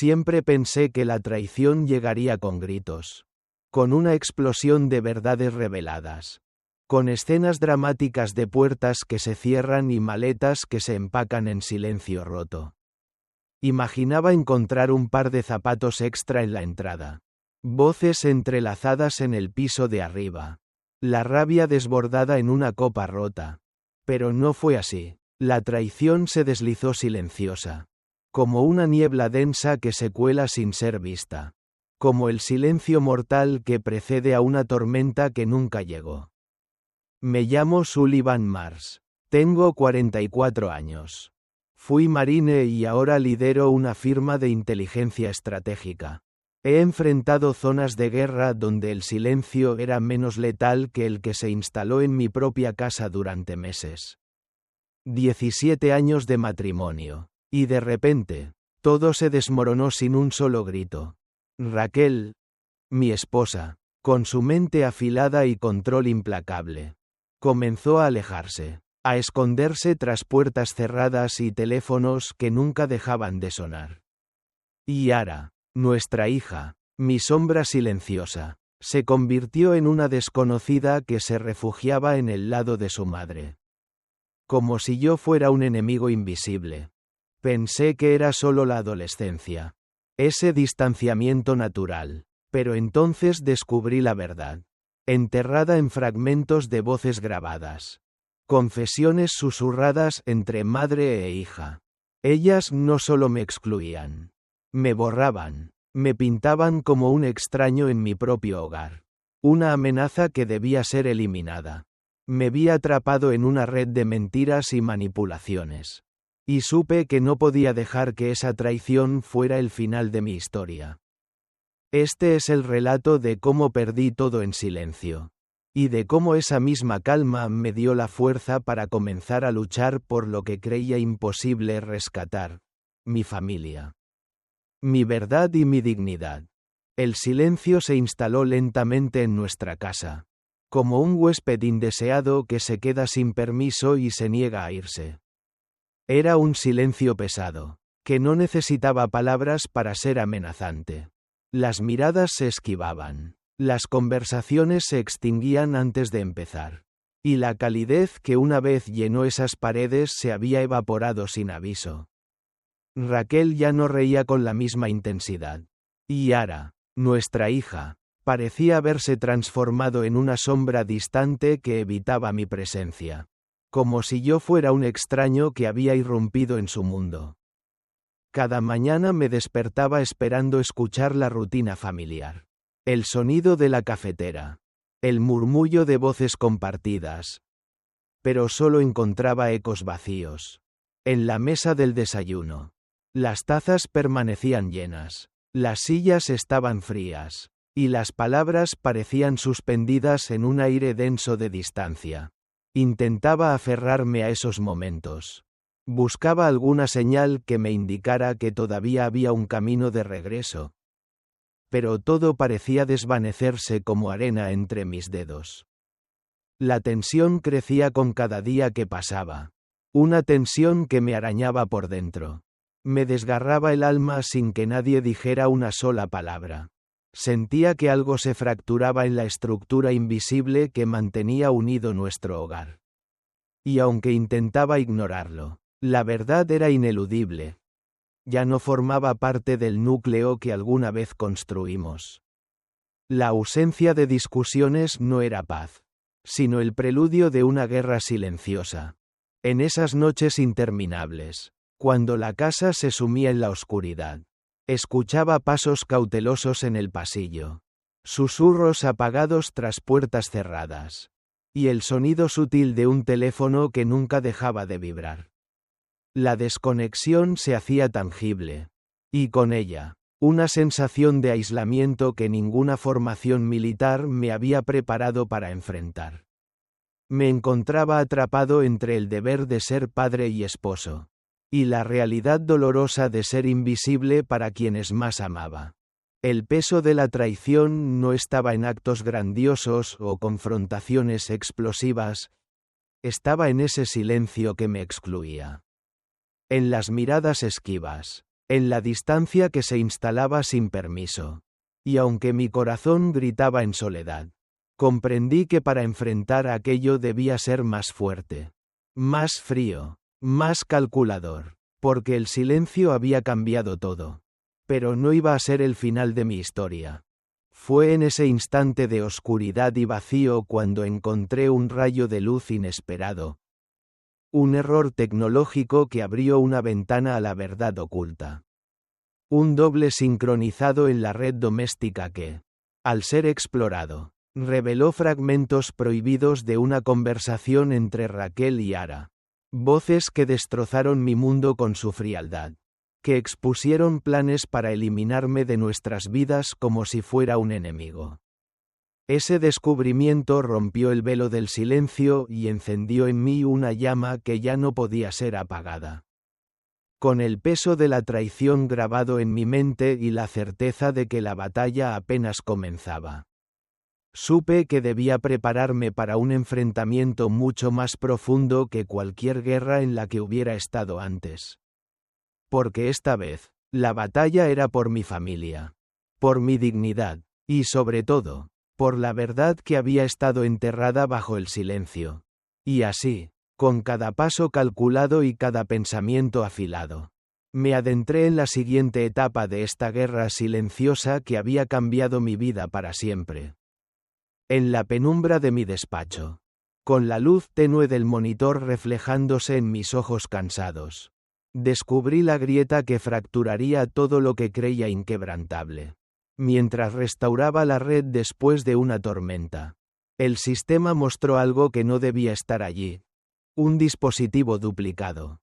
Siempre pensé que la traición llegaría con gritos. Con una explosión de verdades reveladas. Con escenas dramáticas de puertas que se cierran y maletas que se empacan en silencio roto. Imaginaba encontrar un par de zapatos extra en la entrada. Voces entrelazadas en el piso de arriba. La rabia desbordada en una copa rota. Pero no fue así. La traición se deslizó silenciosa. Como una niebla densa que se cuela sin ser vista. Como el silencio mortal que precede a una tormenta que nunca llegó. Me llamo Sullivan Mars. Tengo 44 años. Fui marine y ahora lidero una firma de inteligencia estratégica. He enfrentado zonas de guerra donde el silencio era menos letal que el que se instaló en mi propia casa durante meses. 17 años de matrimonio. Y de repente, todo se desmoronó sin un solo grito. Raquel, mi esposa, con su mente afilada y control implacable, comenzó a alejarse, a esconderse tras puertas cerradas y teléfonos que nunca dejaban de sonar. Y Ara, nuestra hija, mi sombra silenciosa, se convirtió en una desconocida que se refugiaba en el lado de su madre. Como si yo fuera un enemigo invisible. Pensé que era solo la adolescencia. Ese distanciamiento natural. Pero entonces descubrí la verdad. Enterrada en fragmentos de voces grabadas. Confesiones susurradas entre madre e hija. Ellas no solo me excluían. Me borraban. Me pintaban como un extraño en mi propio hogar. Una amenaza que debía ser eliminada. Me vi atrapado en una red de mentiras y manipulaciones. Y supe que no podía dejar que esa traición fuera el final de mi historia. Este es el relato de cómo perdí todo en silencio. Y de cómo esa misma calma me dio la fuerza para comenzar a luchar por lo que creía imposible rescatar. Mi familia. Mi verdad y mi dignidad. El silencio se instaló lentamente en nuestra casa. Como un huésped indeseado que se queda sin permiso y se niega a irse. Era un silencio pesado, que no necesitaba palabras para ser amenazante. Las miradas se esquivaban, las conversaciones se extinguían antes de empezar. Y la calidez que una vez llenó esas paredes se había evaporado sin aviso. Raquel ya no reía con la misma intensidad. Y Ara, nuestra hija, parecía haberse transformado en una sombra distante que evitaba mi presencia. Como si yo fuera un extraño que había irrumpido en su mundo. Cada mañana me despertaba esperando escuchar la rutina familiar. El sonido de la cafetera. El murmullo de voces compartidas. Pero solo encontraba ecos vacíos. En la mesa del desayuno. Las tazas permanecían llenas. Las sillas estaban frías. Y las palabras parecían suspendidas en un aire denso de distancia. Intentaba aferrarme a esos momentos. Buscaba alguna señal que me indicara que todavía había un camino de regreso. Pero todo parecía desvanecerse como arena entre mis dedos. La tensión crecía con cada día que pasaba. Una tensión que me arañaba por dentro. Me desgarraba el alma sin que nadie dijera una sola palabra. Sentía que algo se fracturaba en la estructura invisible que mantenía unido nuestro hogar. Y aunque intentaba ignorarlo, la verdad era ineludible. Ya no formaba parte del núcleo que alguna vez construimos. La ausencia de discusiones no era paz, sino el preludio de una guerra silenciosa. En esas noches interminables, cuando la casa se sumía en la oscuridad. Escuchaba pasos cautelosos en el pasillo. Susurros apagados tras puertas cerradas. Y el sonido sutil de un teléfono que nunca dejaba de vibrar. La desconexión se hacía tangible. Y con ella, una sensación de aislamiento que ninguna formación militar me había preparado para enfrentar. Me encontraba atrapado entre el deber de ser padre y esposo. Y la realidad dolorosa de ser invisible para quienes más amaba. El peso de la traición no estaba en actos grandiosos o confrontaciones explosivas, estaba en ese silencio que me excluía. En las miradas esquivas, en la distancia que se instalaba sin permiso. Y aunque mi corazón gritaba en soledad, comprendí que para enfrentar aquello debía ser más fuerte, más frío, más calculador, porque el silencio había cambiado todo. Pero no iba a ser el final de mi historia. Fue en ese instante de oscuridad y vacío cuando encontré un rayo de luz inesperado. Un error tecnológico que abrió una ventana a la verdad oculta. Un doble sincronizado en la red doméstica que, al ser explorado, reveló fragmentos prohibidos de una conversación entre Raquel y Ara. Voces que destrozaron mi mundo con su frialdad. Que expusieron planes para eliminarme de nuestras vidas como si fuera un enemigo. Ese descubrimiento rompió el velo del silencio y encendió en mí una llama que ya no podía ser apagada. Con el peso de la traición grabado en mi mente y la certeza de que la batalla apenas comenzaba. Supe que debía prepararme para un enfrentamiento mucho más profundo que cualquier guerra en la que hubiera estado antes. Porque esta vez, la batalla era por mi familia, por mi dignidad, y sobre todo, por la verdad que había estado enterrada bajo el silencio. Y así, con cada paso calculado y cada pensamiento afilado, me adentré en la siguiente etapa de esta guerra silenciosa que había cambiado mi vida para siempre. En la penumbra de mi despacho, con la luz tenue del monitor reflejándose en mis ojos cansados, descubrí la grieta que fracturaría todo lo que creía inquebrantable. Mientras restauraba la red después de una tormenta, el sistema mostró algo que no debía estar allí. Un dispositivo duplicado.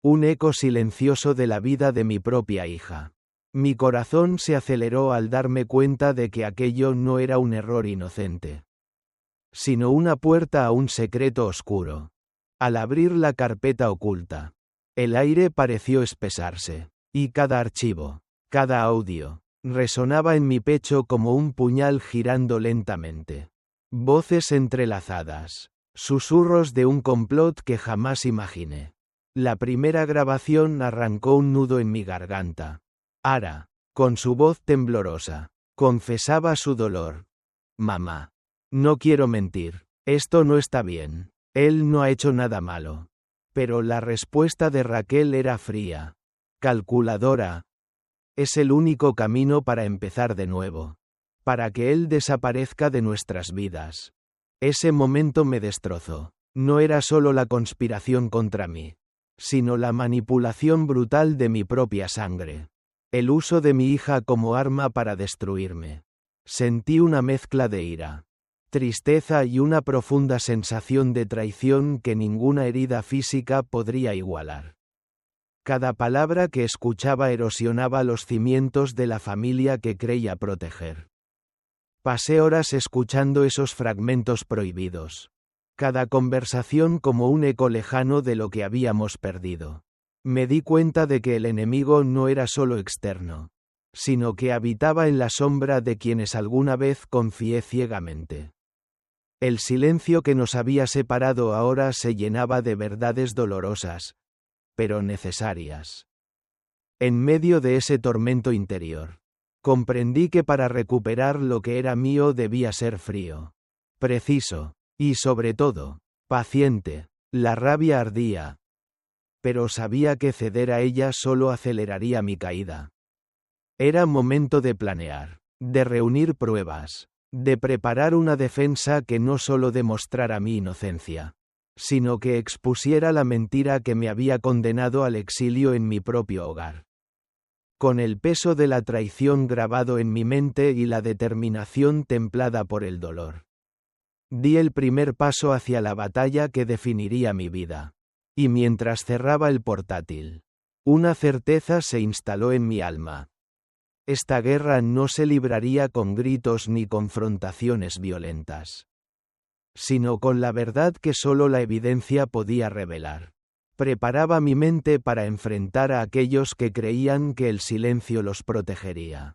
Un eco silencioso de la vida de mi propia hija. Mi corazón se aceleró al darme cuenta de que aquello no era un error inocente, sino una puerta a un secreto oscuro. Al abrir la carpeta oculta, el aire pareció espesarse, y cada archivo, cada audio, resonaba en mi pecho como un puñal girando lentamente. Voces entrelazadas, susurros de un complot que jamás imaginé. La primera grabación arrancó un nudo en mi garganta. Ara, con su voz temblorosa, confesaba su dolor. Mamá, no quiero mentir, esto no está bien, él no ha hecho nada malo. Pero la respuesta de Raquel era fría, calculadora. Es el único camino para empezar de nuevo. Para que él desaparezca de nuestras vidas. Ese momento me destrozó. No era solo la conspiración contra mí, sino la manipulación brutal de mi propia sangre. El uso de mi hija como arma para destruirme. Sentí una mezcla de ira, tristeza y una profunda sensación de traición que ninguna herida física podría igualar. Cada palabra que escuchaba erosionaba los cimientos de la familia que creía proteger. Pasé horas escuchando esos fragmentos prohibidos. Cada conversación como un eco lejano de lo que habíamos perdido. Me di cuenta de que el enemigo no era solo externo, sino que habitaba en la sombra de quienes alguna vez confié ciegamente. El silencio que nos había separado ahora se llenaba de verdades dolorosas, pero necesarias. En medio de ese tormento interior, comprendí que para recuperar lo que era mío debía ser frío, preciso, y sobre todo, paciente. La rabia ardía, pero sabía que ceder a ella solo aceleraría mi caída. Era momento de planear, de reunir pruebas, de preparar una defensa que no solo demostrara mi inocencia, sino que expusiera la mentira que me había condenado al exilio en mi propio hogar. Con el peso de la traición grabado en mi mente y la determinación templada por el dolor, di el primer paso hacia la batalla que definiría mi vida. Y mientras cerraba el portátil, una certeza se instaló en mi alma. Esta guerra no se libraría con gritos ni confrontaciones violentas, sino con la verdad que solo la evidencia podía revelar. Preparaba mi mente para enfrentar a aquellos que creían que el silencio los protegería.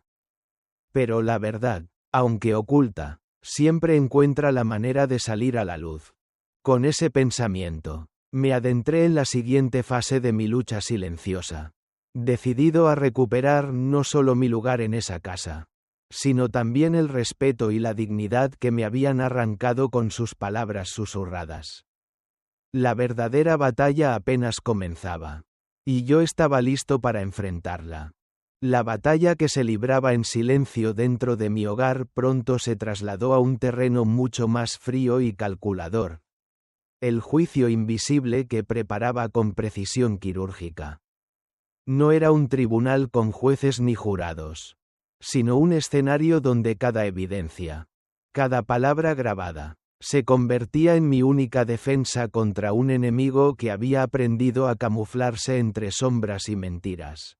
Pero la verdad, aunque oculta, siempre encuentra la manera de salir a la luz. Con ese pensamiento, me adentré en la siguiente fase de mi lucha silenciosa. decidido a recuperar no solo mi lugar en esa casa, sino también el respeto y la dignidad que me habían arrancado con sus palabras susurradas. La verdadera batalla apenas comenzaba, y yo estaba listo para enfrentarla. La batalla que se libraba en silencio dentro de mi hogar pronto se trasladó a un terreno mucho más frío y calculador. El juicio invisible que preparaba con precisión quirúrgica. No era un tribunal con jueces ni jurados, sino un escenario donde cada evidencia, cada palabra grabada, se convertía en mi única defensa contra un enemigo que había aprendido a camuflarse entre sombras y mentiras.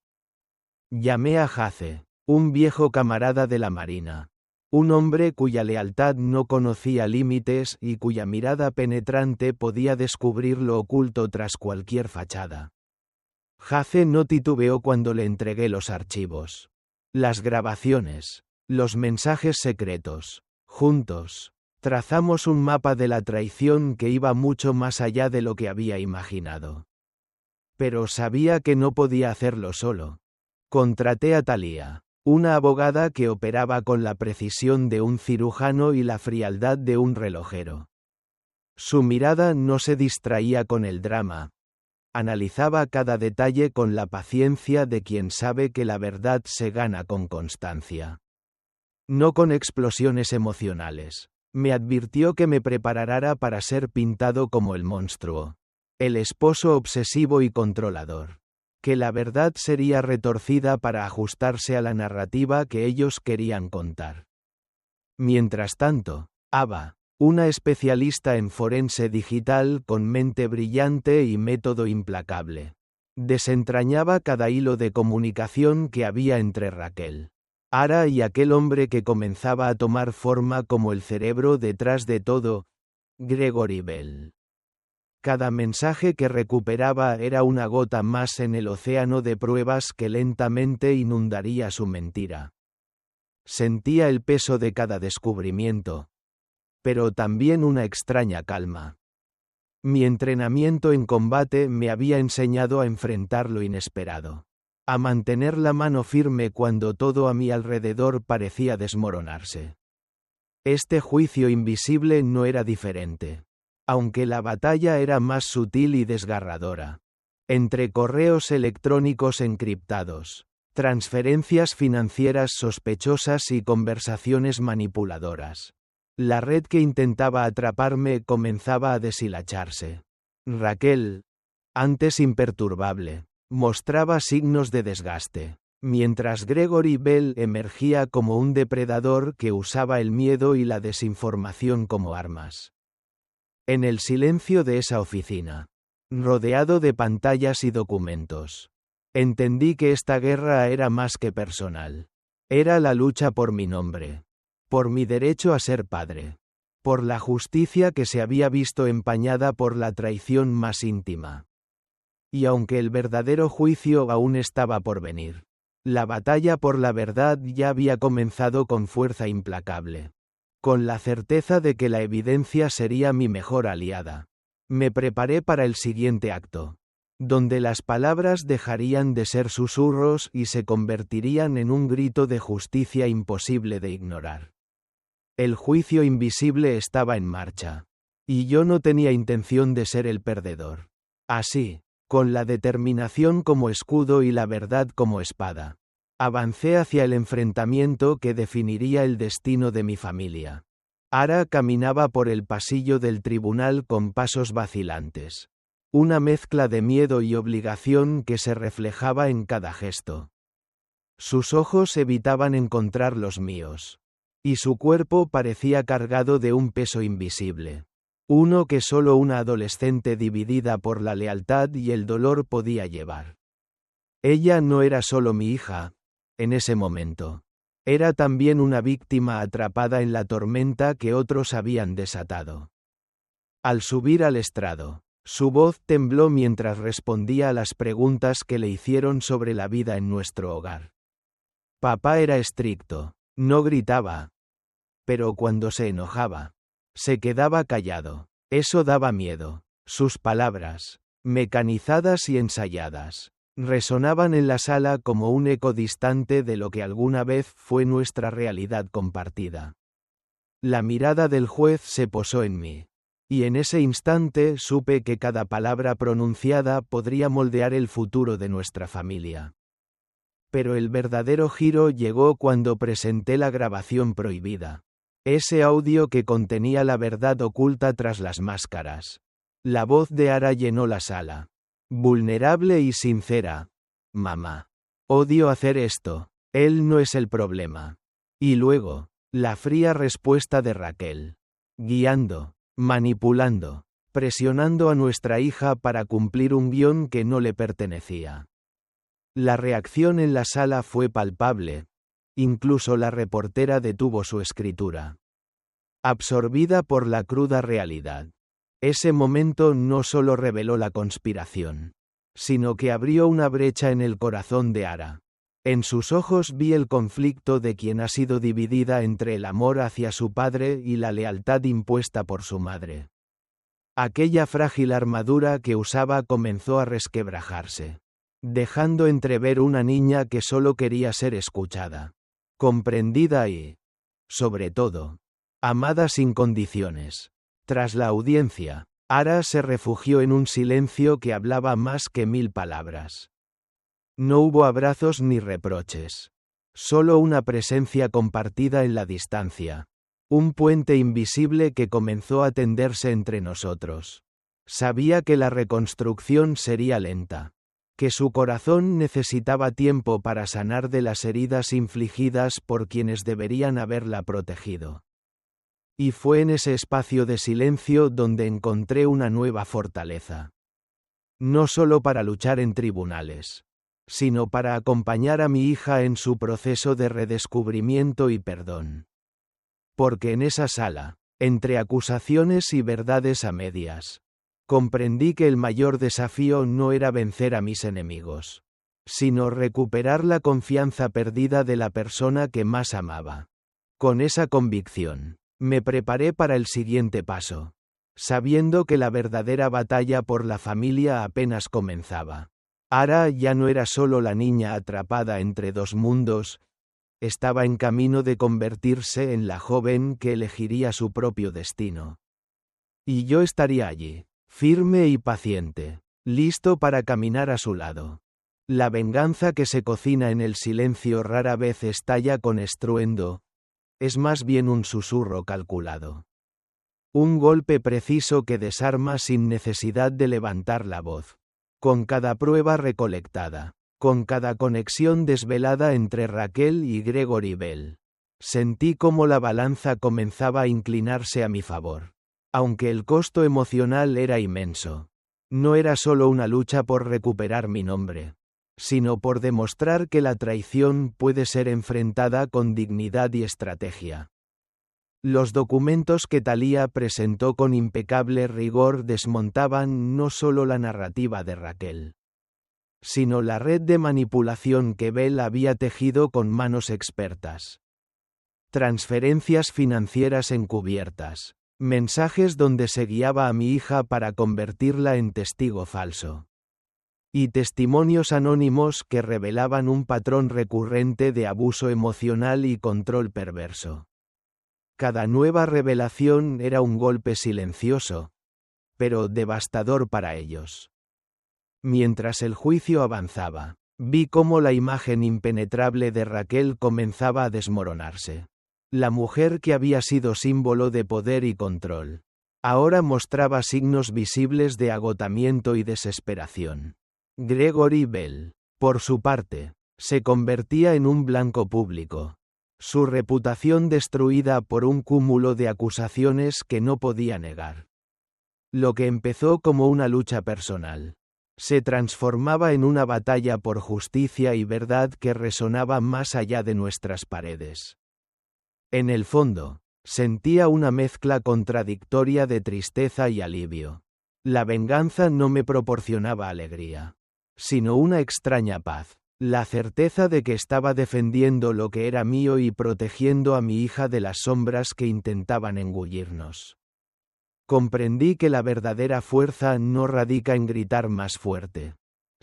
Llamé a Jace, un viejo camarada de la marina. Un hombre cuya lealtad no conocía límites y cuya mirada penetrante podía descubrir lo oculto tras cualquier fachada. Jace no titubeó cuando le entregué los archivos. Las grabaciones, los mensajes secretos. Juntos, trazamos un mapa de la traición que iba mucho más allá de lo que había imaginado. Pero sabía que no podía hacerlo solo. Contraté a Thalía, una abogada que operaba con la precisión de un cirujano y la frialdad de un relojero. Su mirada no se distraía con el drama. Analizaba cada detalle con la paciencia de quien sabe que la verdad se gana con constancia. No con explosiones emocionales. Me advirtió que me preparara para ser pintado como el monstruo, el esposo obsesivo y controlador. Que la verdad sería retorcida para ajustarse a la narrativa que ellos querían contar. Mientras tanto, Ava, una especialista en forense digital con mente brillante y método implacable, desentrañaba cada hilo de comunicación que había entre Raquel, Ara y aquel hombre que comenzaba a tomar forma como el cerebro detrás de todo, Gregory Bell. Cada mensaje que recuperaba era una gota más en el océano de pruebas que lentamente inundaría su mentira. Sentía el peso de cada descubrimiento, pero también una extraña calma. Mi entrenamiento en combate me había enseñado a enfrentar lo inesperado, a mantener la mano firme cuando todo a mi alrededor parecía desmoronarse. Este juicio invisible no era diferente. Aunque la batalla era más sutil y desgarradora. Entre correos electrónicos encriptados, transferencias financieras sospechosas y conversaciones manipuladoras. La red que intentaba atraparme comenzaba a deshilacharse. Raquel, antes imperturbable, mostraba signos de desgaste, mientras Gregory Bell emergía como un depredador que usaba el miedo y la desinformación como armas. En el silencio de esa oficina, rodeado de pantallas y documentos, entendí que esta guerra era más que personal. Era la lucha por mi nombre, por mi derecho a ser padre, por la justicia que se había visto empañada por la traición más íntima. Y aunque el verdadero juicio aún estaba por venir, la batalla por la verdad ya había comenzado con fuerza implacable. Con la certeza de que la evidencia sería mi mejor aliada. Me preparé para el siguiente acto, donde las palabras dejarían de ser susurros y se convertirían en un grito de justicia imposible de ignorar. El juicio invisible estaba en marcha, y yo no tenía intención de ser el perdedor. Así, con la determinación como escudo y la verdad como espada, avancé hacia el enfrentamiento que definiría el destino de mi familia. Ara caminaba por el pasillo del tribunal con pasos vacilantes. Una mezcla de miedo y obligación que se reflejaba en cada gesto. Sus ojos evitaban encontrar los míos. Y su cuerpo parecía cargado de un peso invisible. Uno que solo una adolescente dividida por la lealtad y el dolor podía llevar. Ella no era solo mi hija, en ese momento. Era también una víctima atrapada en la tormenta que otros habían desatado. Al subir al estrado, su voz tembló mientras respondía a las preguntas que le hicieron sobre la vida en nuestro hogar. Papá era estricto, no gritaba. Pero cuando se enojaba, se quedaba callado. Eso daba miedo. Sus palabras, mecanizadas y ensayadas, Resonaban en la sala como un eco distante de lo que alguna vez fue nuestra realidad compartida. La mirada del juez se posó en mí. Y en ese instante supe que cada palabra pronunciada podría moldear el futuro de nuestra familia. Pero el verdadero giro llegó cuando presenté la grabación prohibida. Ese audio que contenía la verdad oculta tras las máscaras. La voz de Ara llenó la sala. Vulnerable y sincera. Mamá. Odio hacer esto. Él no es el problema. Y luego, la fría respuesta de Raquel. Guiando, manipulando, presionando a nuestra hija para cumplir un guión que no le pertenecía. La reacción en la sala fue palpable. Incluso la reportera detuvo su escritura. Absorbida por la cruda realidad. Ese momento no solo reveló la conspiración, sino que abrió una brecha en el corazón de Ara. En sus ojos vi el conflicto de quien ha sido dividida entre el amor hacia su padre y la lealtad impuesta por su madre. Aquella frágil armadura que usaba comenzó a resquebrajarse, dejando entrever una niña que solo quería ser escuchada, comprendida y, sobre todo, amada sin condiciones. Tras la audiencia, Ara se refugió en un silencio que hablaba más que 1000 palabras. No hubo abrazos ni reproches. Solo una presencia compartida en la distancia. Un puente invisible que comenzó a tenderse entre nosotros. Sabía que la reconstrucción sería lenta. Que su corazón necesitaba tiempo para sanar de las heridas infligidas por quienes deberían haberla protegido. Y fue en ese espacio de silencio donde encontré una nueva fortaleza. No solo para luchar en tribunales, sino para acompañar a mi hija en su proceso de redescubrimiento y perdón. Porque en esa sala, entre acusaciones y verdades a medias, comprendí que el mayor desafío no era vencer a mis enemigos, sino recuperar la confianza perdida de la persona que más amaba. Con esa convicción, me preparé para el siguiente paso, sabiendo que la verdadera batalla por la familia apenas comenzaba. Ara ya no era solo la niña atrapada entre dos mundos, estaba en camino de convertirse en la joven que elegiría su propio destino. Y yo estaría allí, firme y paciente, listo para caminar a su lado. La venganza que se cocina en el silencio rara vez estalla con estruendo, es más bien un susurro calculado. Un golpe preciso que desarma sin necesidad de levantar la voz. Con cada prueba recolectada, con cada conexión desvelada entre Raquel y Gregory Bell, sentí cómo la balanza comenzaba a inclinarse a mi favor. Aunque el costo emocional era inmenso. No era solo una lucha por recuperar mi nombre, sino por demostrar que la traición puede ser enfrentada con dignidad y estrategia. Los documentos que Thalía presentó con impecable rigor desmontaban no solo la narrativa de Raquel, sino la red de manipulación que Bell había tejido con manos expertas. Transferencias financieras encubiertas, mensajes donde se guiaba a mi hija para convertirla en testigo falso. Y testimonios anónimos que revelaban un patrón recurrente de abuso emocional y control perverso. Cada nueva revelación era un golpe silencioso, pero devastador para ellos. Mientras el juicio avanzaba, vi cómo la imagen impenetrable de Raquel comenzaba a desmoronarse. La mujer que había sido símbolo de poder y control, ahora mostraba signos visibles de agotamiento y desesperación. Gregory Bell, por su parte, se convertía en un blanco público. Su reputación destruida por un cúmulo de acusaciones que no podía negar. Lo que empezó como una lucha personal, se transformaba en una batalla por justicia y verdad que resonaba más allá de nuestras paredes. En el fondo, sentía una mezcla contradictoria de tristeza y alivio. La venganza no me proporcionaba alegría, sino una extraña paz. La certeza de que estaba defendiendo lo que era mío y protegiendo a mi hija de las sombras que intentaban engullirnos. Comprendí que la verdadera fuerza no radica en gritar más fuerte,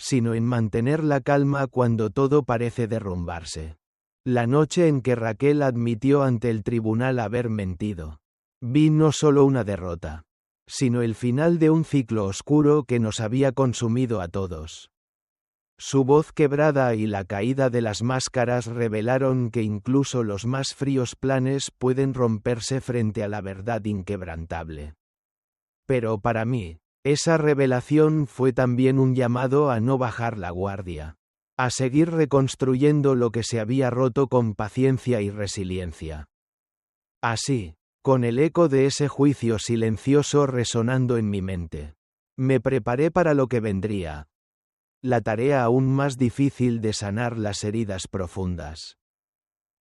sino en mantener la calma cuando todo parece derrumbarse. La noche en que Raquel admitió ante el tribunal haber mentido. Vi no solo una derrota, sino el final de un ciclo oscuro que nos había consumido a todos. Su voz quebrada y la caída de las máscaras revelaron que incluso los más fríos planes pueden romperse frente a la verdad inquebrantable. Pero para mí, esa revelación fue también un llamado a no bajar la guardia, a seguir reconstruyendo lo que se había roto con paciencia y resiliencia. Así, con el eco de ese juicio silencioso resonando en mi mente, me preparé para lo que vendría. La tarea aún más difícil de sanar las heridas profundas.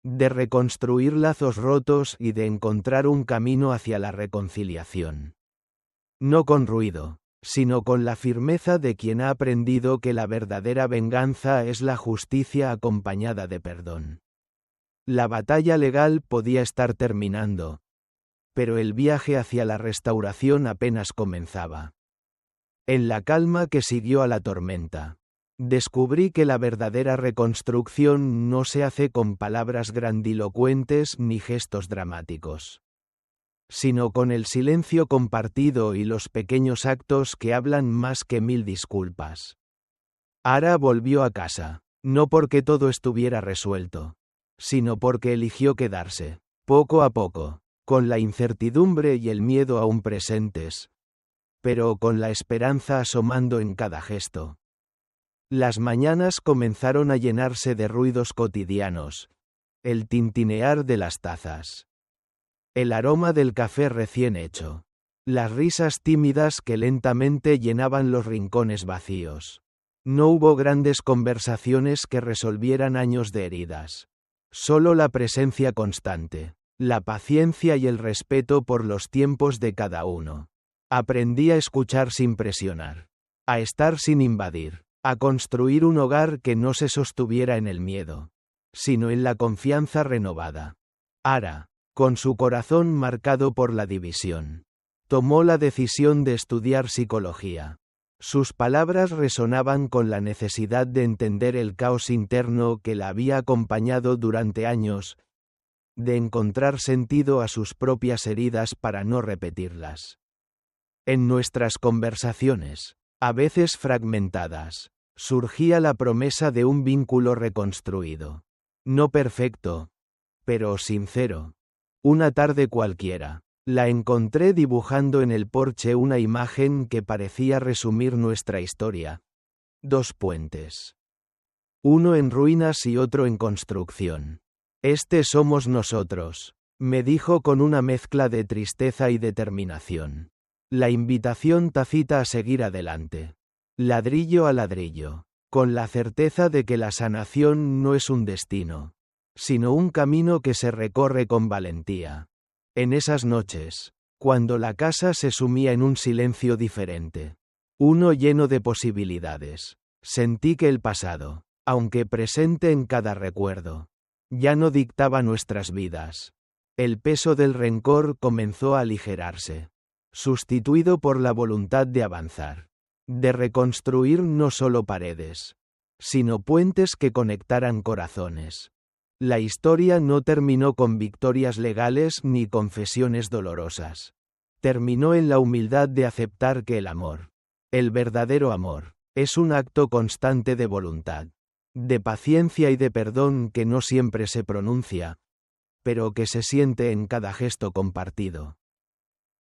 De reconstruir lazos rotos y de encontrar un camino hacia la reconciliación. No con ruido, sino con la firmeza de quien ha aprendido que la verdadera venganza es la justicia acompañada de perdón. La batalla legal podía estar terminando, pero el viaje hacia la restauración apenas comenzaba. En la calma que siguió a la tormenta, descubrí que la verdadera reconstrucción no se hace con palabras grandilocuentes ni gestos dramáticos, sino con el silencio compartido y los pequeños actos que hablan más que 1000 disculpas. Ara volvió a casa, no porque todo estuviera resuelto, sino porque eligió quedarse, poco a poco, con la incertidumbre y el miedo aún presentes, pero con la esperanza asomando en cada gesto. Las mañanas comenzaron a llenarse de ruidos cotidianos, el tintinear de las tazas, el aroma del café recién hecho, las risas tímidas que lentamente llenaban los rincones vacíos. No hubo grandes conversaciones que resolvieran años de heridas. Solo la presencia constante, la paciencia y el respeto por los tiempos de cada uno. Aprendí a escuchar sin presionar, a estar sin invadir, a construir un hogar que no se sostuviera en el miedo, sino en la confianza renovada. Ara, con su corazón marcado por la división, tomó la decisión de estudiar psicología. Sus palabras resonaban con la necesidad de entender el caos interno que la había acompañado durante años, de encontrar sentido a sus propias heridas para no repetirlas. En nuestras conversaciones, a veces fragmentadas, surgía la promesa de un vínculo reconstruido. No perfecto, pero sincero. Una tarde cualquiera, la encontré dibujando en el porche una imagen que parecía resumir nuestra historia. 2 puentes. Uno en ruinas y otro en construcción. Este somos nosotros, me dijo con una mezcla de tristeza y determinación. La invitación tácita a seguir adelante. Ladrillo a ladrillo, con la certeza de que la sanación no es un destino, sino un camino que se recorre con valentía. En esas noches, cuando la casa se sumía en un silencio diferente, uno lleno de posibilidades, sentí que el pasado, aunque presente en cada recuerdo, ya no dictaba nuestras vidas. El peso del rencor comenzó a aligerarse, sustituido por la voluntad de avanzar, de reconstruir no solo paredes, sino puentes que conectaran corazones. La historia no terminó con victorias legales ni confesiones dolorosas. Terminó en la humildad de aceptar que el amor, el verdadero amor, es un acto constante de voluntad, de paciencia y de perdón que no siempre se pronuncia, pero que se siente en cada gesto compartido.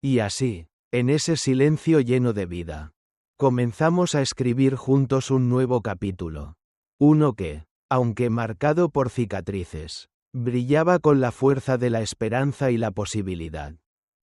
Y así, en ese silencio lleno de vida, comenzamos a escribir juntos un nuevo capítulo. Uno que, aunque marcado por cicatrices, brillaba con la fuerza de la esperanza y la posibilidad.